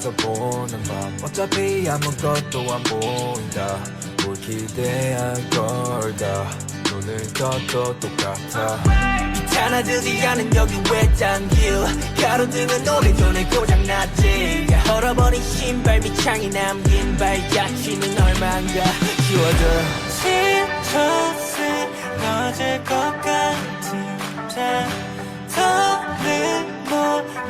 사라져 보는 밤 어차피 아무것도 안 보인다 뭘 기대한 걸까 눈을 떠도 똑같아 귀찮아지지 않은 여기 외딴길 가로등은 오래전에 고장났지 얼어버린 신발 밑창이 남긴 발자취는 얼만가 지워져 지쳐 쓰러질 것 같은 잠 더는 못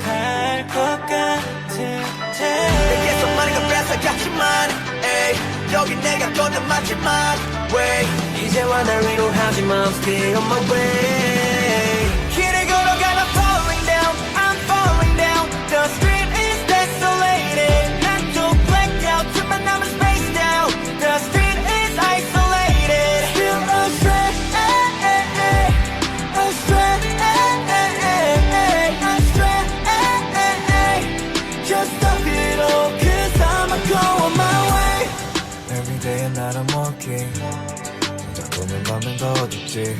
갈 것 같은 내게서 많은 걸 뺏어갔지만 에이 여기 내가 걷는 마지막 way 이제와 날 위로하지만 I'm still on my way 길을 걸어가 I'm falling down I'm falling down The street is desolated 난 또 blacked out 틈만 남은 spaced out The street is isolated Still astray astray astray Just stop it all cause I'ma go on my way Every day and night I'm walking 혼자 보는 밤은 더 어둡지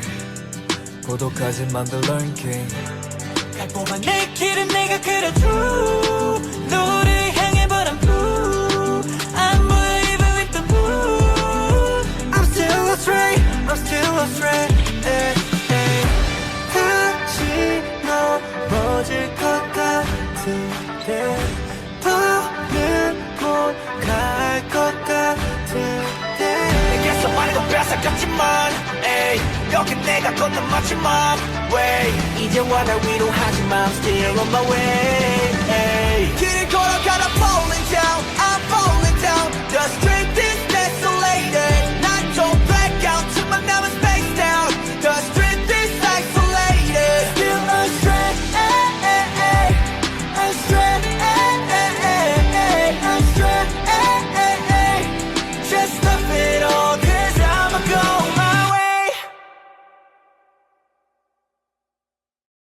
고독하지만 the lurking 갈곳만 내 길은 내가 그려줘 너를 향해 but I'm blue I'm blue even with the moon I'm still astray I'm still astray 다시 넘어질 것 같은데 더는 못 갈 것 같은데 내게서 많은 걸 뺏어갔지만 에이 여긴 내가 걷는 마지막 way 이제와 날 위로하지만 I'm still on my way